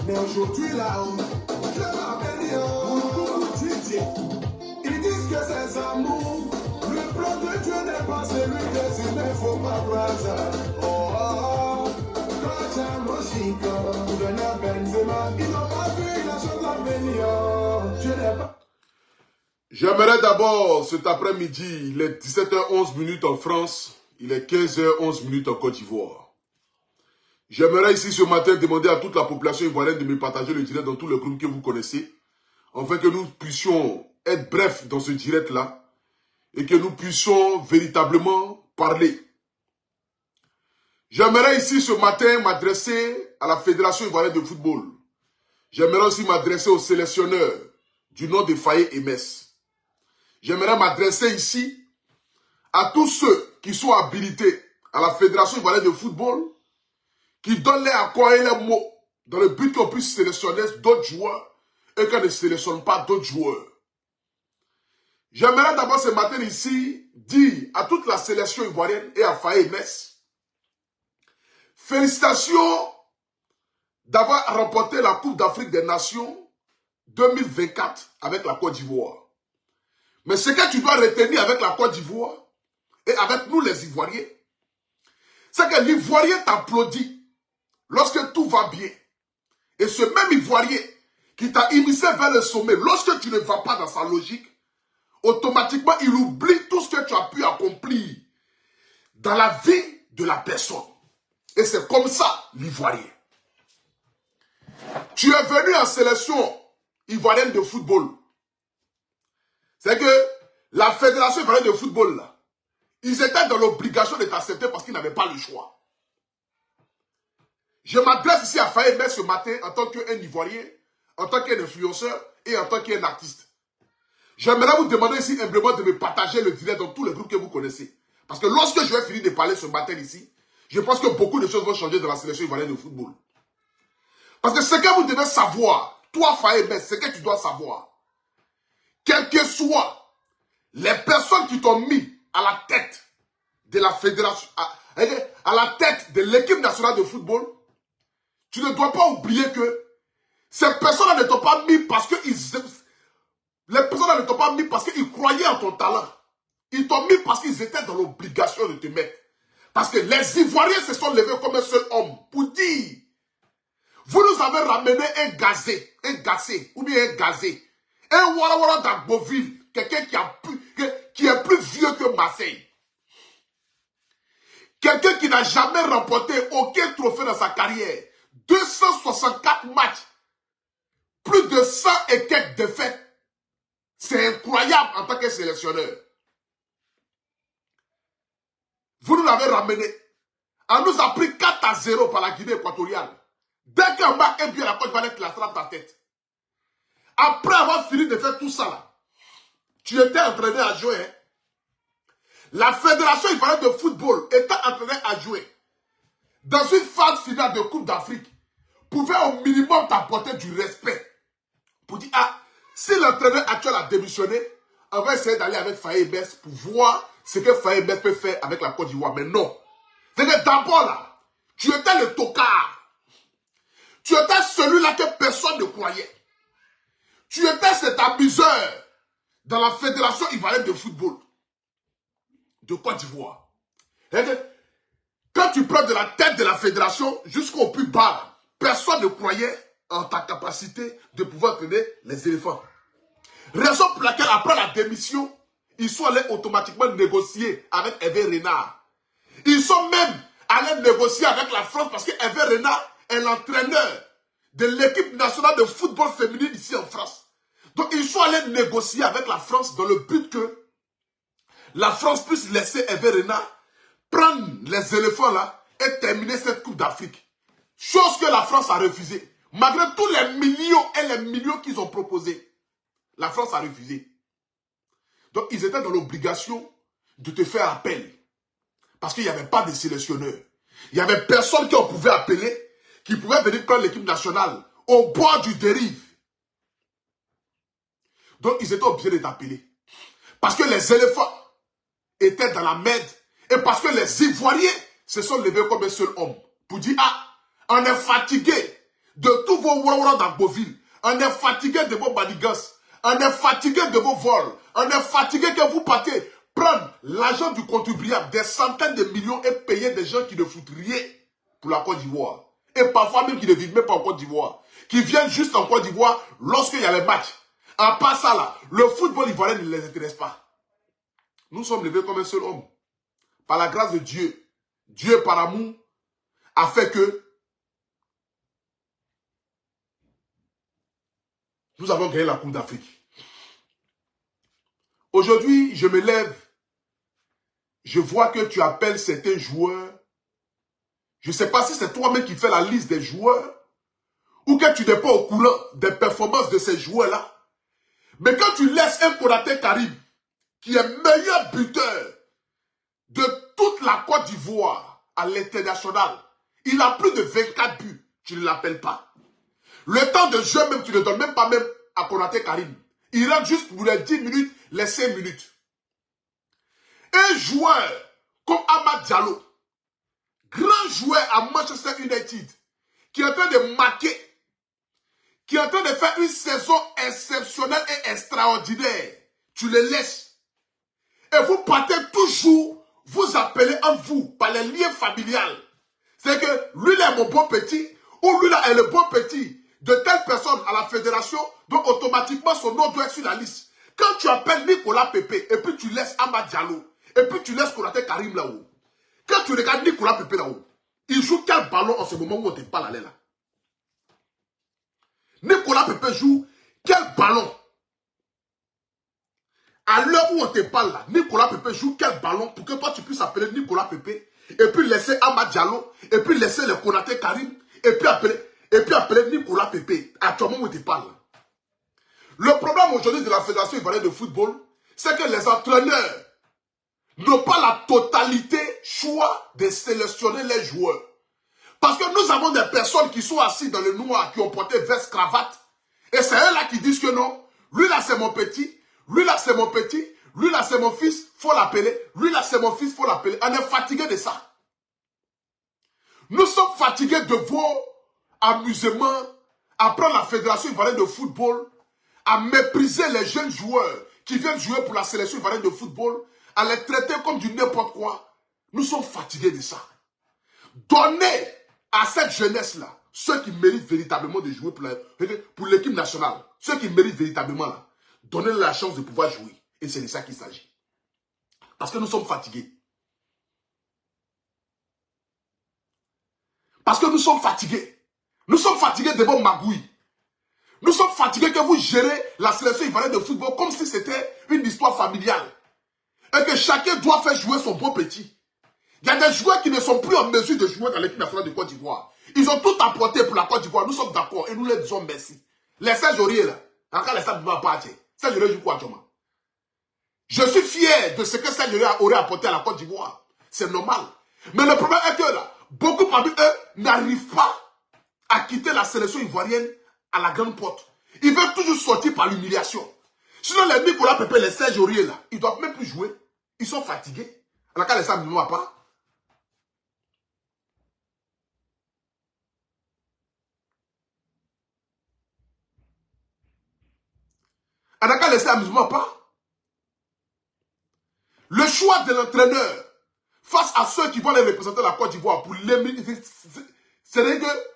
Mais aujourd'hui là, je m'appelle ils disent que c'est amour. Le plan de Dieu n'est pas celui des humains, faut pas brasa. Oh, oh, quand j'ai Benzema, ils n'ont pas vu la chose à venir. Je n'ai pas. J'aimerais d'abord cet après-midi, il est 17h11 en France, il est 15h11 en Côte d'Ivoire. J'aimerais ici ce matin demander à toute la population ivoirienne de me partager le direct dans tous les groupes que vous connaissez, afin que nous puissions être brefs dans ce direct-là et que nous puissions véritablement parler. J'aimerais ici ce matin m'adresser à la Fédération ivoirienne de football. J'aimerais aussi m'adresser aux sélectionneurs du nom de Faye et Metz. J'aimerais m'adresser ici à tous ceux qui sont habilités à la Fédération ivoirienne de football, qui donnent les accords et les mots dans le but qu'on puisse sélectionner d'autres joueurs et qu'on ne sélectionne pas d'autres joueurs. J'aimerais d'abord ce matin ici dire à toute la sélection ivoirienne et à Faye Metz, félicitations d'avoir remporté la Coupe d'Afrique des Nations 2024 avec la Côte d'Ivoire. Mais ce que tu dois retenir avec la Côte d'Ivoire et avec nous les Ivoiriens, c'est que l'Ivoirien t'applaudit lorsque tout va bien. Et ce même Ivoirien qui t'a immiscé vers le sommet, lorsque tu ne vas pas dans sa logique, automatiquement il oublie tout ce que tu as pu accomplir dans la vie de la personne. Et c'est comme ça l'Ivoirien. Tu es venu en sélection ivoirienne de football. C'est que la Fédération ivoirienne de football, là, ils étaient dans l'obligation de t'accepter parce qu'ils n'avaient pas le choix. Je m'adresse ici à Faye Metz ce matin en tant qu'un Ivoirien, en tant qu'un influenceur et en tant qu'un artiste. J'aimerais vous demander ici humblement de me partager le direct dans tous les groupes que vous connaissez. Parce que lorsque je vais finir de parler ce matin ici, je pense que beaucoup de choses vont changer dans la sélection ivoirienne de football. Parce que ce que vous devez savoir, toi Faye Metz, ce que tu dois savoir, quelles que soient les personnes qui t'ont mis à la tête de la fédération, à la tête de l'équipe nationale de football, tu ne dois pas oublier que ces personnes ne t'ont pas mis parce qu'ils croyaient en ton talent. Ils t'ont mis parce qu'ils étaient dans l'obligation de te mettre. Parce que les Ivoiriens se sont levés comme un seul homme pour dire, vous nous avez ramené un gazé, ou bien un gazé, un Wara Wara d'Agboville, quelqu'un qui est plus vieux que Marseille. Quelqu'un qui n'a jamais remporté aucun trophée dans sa carrière. 264 matchs. Plus de 100 et quelques défaites. C'est incroyable en tant que sélectionneur. Vous nous l'avez ramené. On nous a pris 4-0 par la Guinée équatoriale. Dès qu'on marque un pied, la Côte d'Ivoire la frappe ta tête. Après avoir fini de faire tout ça là, tu étais entraîné à jouer. Hein? La Fédération ivoirienne de football était entraînée à jouer dans une phase finale de Coupe d'Afrique, pouvait au minimum t'apporter du respect. Pour dire, ah, si l'entraîneur actuel a démissionné, on va essayer d'aller avec Faye Metz pour voir ce que Faye Metz peut faire avec la Côte d'Ivoire. Mais non. C'est que d'abord là, tu étais le tocard. Tu étais celui-là que personne ne croyait. Tu étais cet abuseur dans la Fédération ivoirienne de football de Côte d'Ivoire. Quand tu prends de la tête de la fédération jusqu'au plus bas, personne ne croyait en ta capacité de pouvoir traîner les éléphants. Raison pour laquelle, après la démission, ils sont allés automatiquement négocier avec Hervé Renard. Ils sont même allés négocier avec la France parce que Hervé Renard est l'entraîneur de l'équipe nationale de football féminine ici en France. Donc, ils sont allés négocier avec la France dans le but que la France puisse laisser Hervé Renard prendre les éléphants là et terminer cette Coupe d'Afrique. Chose que la France a refusée. Malgré tous les millions et les millions qu'ils ont proposés, la France a refusé. Donc, ils étaient dans l'obligation de te faire appel. Parce qu'il n'y avait pas de sélectionneur. Il n'y avait personne qu'on pouvait appeler, qui pouvait venir prendre l'équipe nationale au bord du dérive. Donc, ils étaient obligés de t'appeler. Parce que les éléphants étaient dans la merde. Et parce que les Ivoiriens se sont levés comme un seul homme. Pour dire, ah, on est fatigué de tous vos ouaouras d'Agboville. On est fatigué de vos badigas. On est fatigué de vos vols. On est fatigué que vous partez prendre l'argent du contribuable, des centaines de millions et payer des gens qui ne foutent rien pour la Côte d'Ivoire. Et parfois même qui ne vivent même pas en Côte d'Ivoire. Qui viennent juste en Côte d'Ivoire lorsqu'il y a les matchs. À part ça là, le football ivoirien ne les intéresse pas. Nous sommes levés comme un seul homme. Par la grâce de Dieu. Dieu par amour a fait que nous avons gagné la Coupe d'Afrique. Aujourd'hui, je me lève. Je vois que tu appelles certains joueurs. Je ne sais pas si c'est toi-même qui fais la liste des joueurs ou que tu n'es pas au courant des performances de ces joueurs-là. Mais quand tu laisses un Konaté Karim, qui est meilleur buteur de toute la Côte d'Ivoire à l'international, il a plus de 24 buts, tu ne l'appelles pas. Le temps de jeu même, tu ne le donnes même pas même à Konaté Karim. Il rentre juste pour les 10 minutes, les 5 minutes. Un joueur comme Amad Diallo, grand joueur à Manchester United, qui est en train de marquer, qui est en train de faire une saison exceptionnelle et extraordinaire, tu le laisses. Et vous partez toujours, vous appelez en vous, par les liens familiales. C'est que lui là est mon bon petit, ou lui là est le bon petit de telle personne à la fédération, donc automatiquement son nom doit être sur la liste. Quand tu appelles Nicolas Pépé, et puis tu laisses Amad Diallo, et puis tu laisses Konaté Karim là-haut. Quand tu regardes Nicolas Pépé là-haut, il joue quel ballon en ce moment où on te parle là? Nicolas Pépé joue quel ballon? À l'heure où on te parle là, Nicolas Pépé joue quel ballon pour que toi tu puisses appeler Nicolas Pépé, et puis laisser Amad Diallo, et puis laisser le Konaté Karim, et puis appeler Nicolas Pépé, actuellement où on te parle là. Le problème aujourd'hui de la Fédération ivoirienne de football, c'est que les entraîneurs n'ont pas la totalité choix de sélectionner les joueurs. Parce que nous avons des personnes qui sont assises dans le noir, qui ont porté veste, cravate, et c'est eux là qui disent que non, lui là c'est mon petit, lui là c'est mon petit, lui là c'est mon fils, faut l'appeler, lui là c'est mon fils, faut l'appeler. On est fatigué de ça. Nous sommes fatigués de vos amusements, à prendre la Fédération ivoirienne de football, à mépriser les jeunes joueurs qui viennent jouer pour la sélection ivoirienne de football, à les traiter comme du n'importe quoi. Nous sommes fatigués de ça. Donnez à cette jeunesse-là, ceux qui méritent véritablement de jouer pour l'équipe nationale, ceux qui méritent véritablement là, donnez-leur la chance de pouvoir jouer. Et c'est de ça qu'il s'agit. Parce que nous sommes fatigués. Parce que nous sommes fatigués. Nous sommes fatigués de vos magouilles. Nous sommes fatigués que vous gérez la sélection ivoirienne de football comme si c'était une histoire familiale. Et que chacun doit faire jouer son bon petit. Il y a des joueurs qui ne sont plus en mesure de jouer dans l'équipe nationale de Côte d'Ivoire. Ils ont tout apporté pour la Côte d'Ivoire. Nous sommes d'accord et nous leur disons merci. Les Serge Aurier là, encore les Serge ne vont pas partir. Serge Aurier joue quoi actuellement? Je suis fier de ce que Serge Aurier aurait apporté à la Côte d'Ivoire. C'est normal. Mais le problème est que là, beaucoup parmi eux n'arrivent pas à quitter la sélection ivoirienne à la grande porte. Ils veulent toujours sortir par l'humiliation. Sinon, les Nicolas Pépé, les Serge Aurier là, ils ne doivent même plus jouer. Ils sont fatigués. À la cas, les Serge ne vont pas. À la cas, les Serge ne vont pas. Le choix de l'entraîneur face à ceux qui vont les représenter la Côte d'Ivoire pour c'est que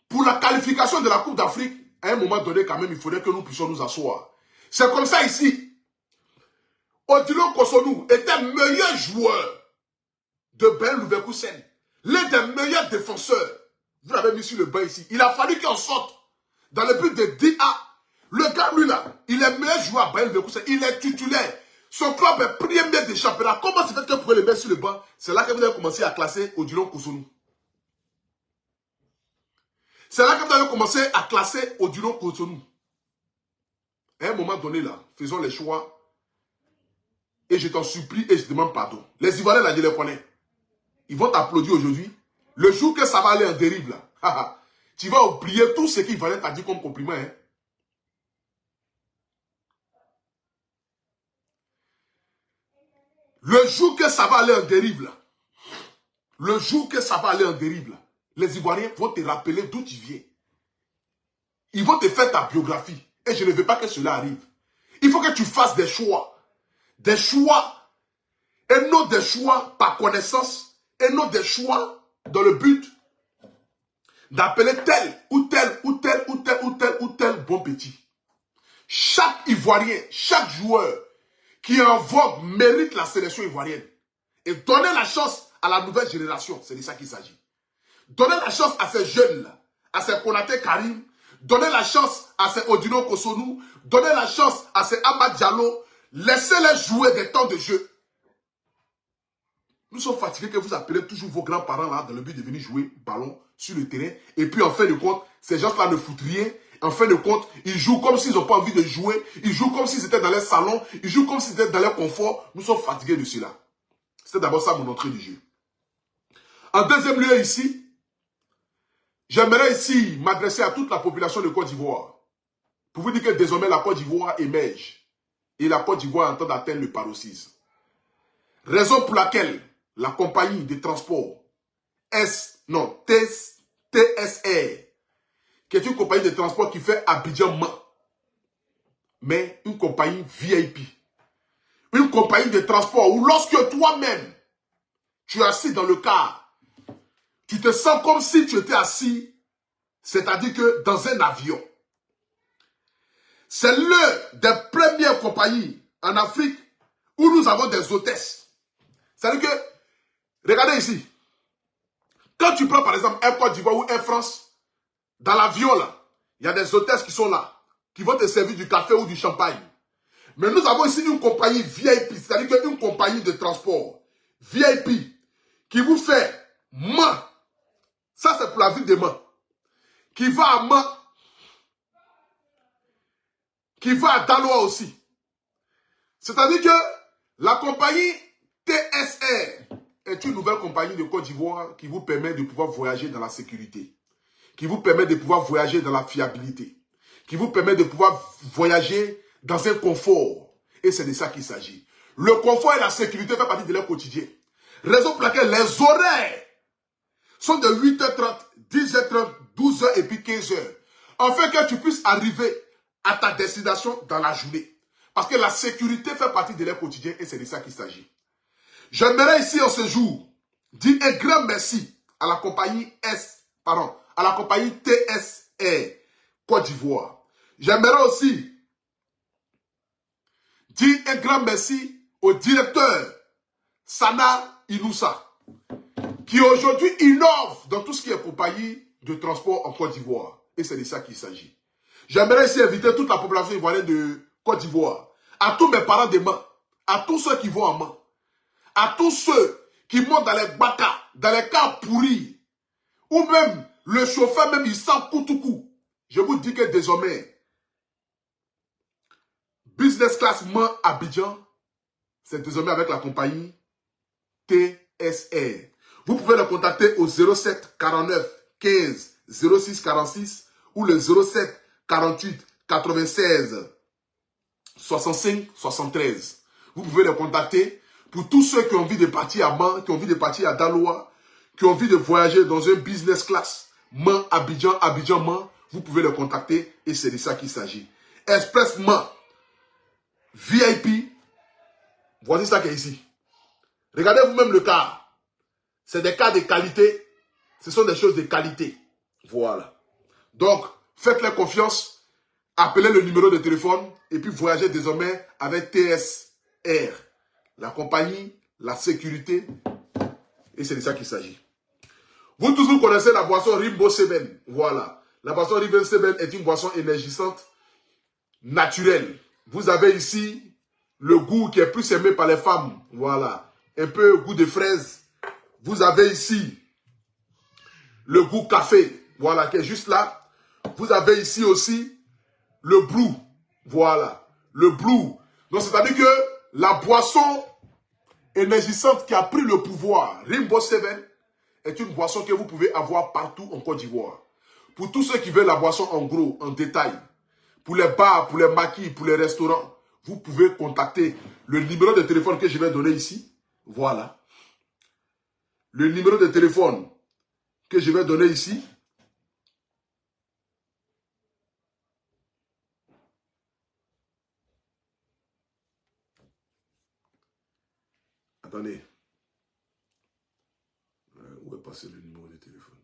pour la qualification de la Coupe d'Afrique, à un moment donné, quand même, il faudrait que nous puissions nous asseoir. C'est comme ça ici. Odilo Kosonou était meilleur joueur de Bayer Leverkusen, l'un des meilleurs défenseurs. Vous l'avez mis sur le banc ici. Il a fallu qu'on sorte dans le but de dire, ah, Le gars, lui, là, il est meilleur joueur à Bayer Leverkusen. Il est titulaire. Son club est premier des championnats. Comment c'est fait que vous pouvez le mettre sur le banc? C'est là que vous avez commencé à classer Odilon Cotonou. C'est là que vous avez commencé à classer Odilon Cotonou. À un moment donné, là, faisons les choix. Et je t'en supplie et je demande pardon. Les Ivoiriens, là, je les connais. Ils vont t'applaudir aujourd'hui. Le jour que ça va aller en dérive, là, tu vas oublier tout ce qu'Ivoirien t'a dit comme compliment. Hein. Le jour que ça va aller en dérive, là, le jour que ça va aller en dérive, là, les Ivoiriens vont te rappeler d'où tu viens. Ils vont te faire ta biographie. Et je ne veux pas que cela arrive. Il faut que tu fasses des choix. Des choix. Et non des choix par connaissance. Et non des choix dans le but d'appeler tel ou tel ou tel ou tel ou tel ou tel bon petit. Chaque Ivoirien, chaque joueur qui est en vogue mérite la sélection ivoirienne. Et donner la chance à la nouvelle génération, c'est de ça qu'il s'agit. Donner la chance à ces jeunes-là, à ces Konaté Karim, donner la chance à ces Odilon Cotonou, donner la chance à ces Amad Diallo, laissez-les jouer des temps de jeu. Nous sommes fatigués que vous appelez toujours vos grands-parents là dans le but de venir jouer ballon sur le terrain. Et puis en fin de compte, ces gens-là ne foutent rien. En fin de compte, ils jouent comme s'ils n'ont pas envie de jouer. Ils jouent comme s'ils étaient dans leur salon. Ils jouent comme s'ils étaient dans leur confort. Nous sommes fatigués de cela. C'est d'abord ça mon entrée du jeu. En deuxième lieu ici, j'aimerais ici m'adresser à toute la population de Côte d'Ivoire. Pour vous dire que désormais la Côte d'Ivoire émerge. Et la Côte d'Ivoire est en train d'atteindre le paroxysme. Raison pour laquelle la compagnie de transport TSR, qui est une compagnie de transport qui fait Abidjan-Man, mais une compagnie VIP. Une compagnie de transport où lorsque toi-même, tu es assis dans le car, tu te sens comme si tu étais assis, c'est-à-dire que dans un avion. C'est l'une des premières compagnies en Afrique où nous avons des hôtesses. C'est-à-dire que, regardez ici, quand tu prends par exemple Air Côte d'Ivoire ou Air France, dans l'avion là, il y a des hôtesses qui sont là, qui vont te servir du café ou du champagne. Mais nous avons ici une compagnie VIP, c'est-à-dire une compagnie de transport VIP, qui vous fait Man. Ça c'est pour la ville de Man. Qui va à Man, qui va à Daloa aussi. C'est-à-dire que la compagnie TSR est une nouvelle compagnie de Côte d'Ivoire qui vous permet de pouvoir voyager dans la sécurité, qui vous permet de pouvoir voyager dans la fiabilité, qui vous permet de pouvoir voyager dans un confort. Et c'est de ça qu'il s'agit. Le confort et la sécurité font partie de leur quotidien. Raison pour laquelle les horaires sont de 8h30, 10h30, 12h et puis 15h. Afin que tu puisses arriver à ta destination dans la journée. Parce que la sécurité fait partie de leur quotidien et c'est de ça qu'il s'agit. J'aimerais ici en ce jour dire un grand merci à la compagnie à la compagnie TSR Côte d'Ivoire. J'aimerais aussi dire un grand merci au directeur Sana Inoussa, qui aujourd'hui innove dans tout ce qui est compagnie de transport en Côte d'Ivoire. Et c'est de ça qu'il s'agit. J'aimerais ici inviter toute la population ivoirienne de Côte d'Ivoire, à tous mes parents de Man, à tous ceux qui vont en Man, à tous ceux qui montent dans les bakas, dans les cars pourris, ou même le chauffeur, même il sent Koutoukou. Je vous dis que désormais, Business Class Man Abidjan, c'est désormais avec la compagnie TSR. Vous pouvez le contacter au 07 49 15 06 46 ou le 07 48 96 65 73. Vous pouvez le contacter pour tous ceux qui ont envie de partir à Man, qui ont envie de partir à Daloa, qui ont envie de voyager dans un business class, Man, Abidjan, Abidjan, Man, vous pouvez le contacter et c'est de ça qu'il s'agit. Express Man, VIP, voici ça qui est ici. Regardez vous-même le car. C'est des cas de qualité. Ce sont des choses de qualité. Voilà. Donc, faites-leur confiance. Appelez le numéro de téléphone et puis voyagez désormais avec TSR. La compagnie, la sécurité. Et c'est de ça qu'il s'agit. Vous tous vous connaissez la boisson Rimbo Seven. Voilà. La boisson Rimbo Seven est une boisson énergisante naturel. Vous avez ici le goût qui est plus aimé par les femmes. Voilà. Un peu goût de fraise. Vous avez ici le goût café. Voilà, qui est juste là. Vous avez ici aussi le blue. Voilà. Le blue. Donc, c'est-à-dire que la boisson énergisante qui a pris le pouvoir, Rimbo 7, est une boisson que vous pouvez avoir partout en Côte d'Ivoire. Pour tous ceux qui veulent la boisson en gros, en détail, pour les bars, pour les maquis, pour les restaurants, vous pouvez contacter le numéro de téléphone que je vais donner ici. Voilà. Le numéro de téléphone que je vais donner ici. Attendez. Où est passé le numéro de téléphone?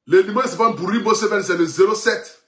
Le numéro de téléphone pour Rimbo 7, c'est le 07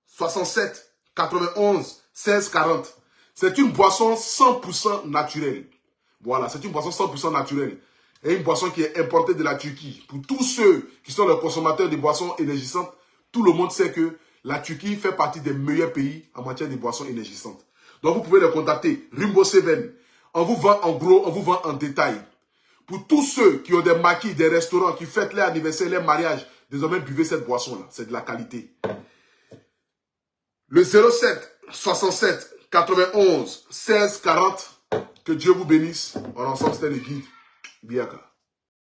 67 91 16 40. C'est une boisson 100% naturelle. Voilà, c'est une boisson 100% naturelle. Et une boisson qui est importée de la Turquie. Pour tous ceux qui sont les consommateurs de boissons énergisantes, tout le monde sait que la Turquie fait partie des meilleurs pays en matière de boissons énergisantes. Donc vous pouvez les contacter. Rimbo 7. On vous vend en gros, on vous vend en détail. Pour tous ceux qui ont des maquis, des restaurants, qui fêtent leur anniversaire, leur mariage, désormais buvez cette boisson-là. C'est de la qualité. Le 07 67 91 16 40. Que Dieu vous bénisse. En ensemble, c'était le guide Biaka.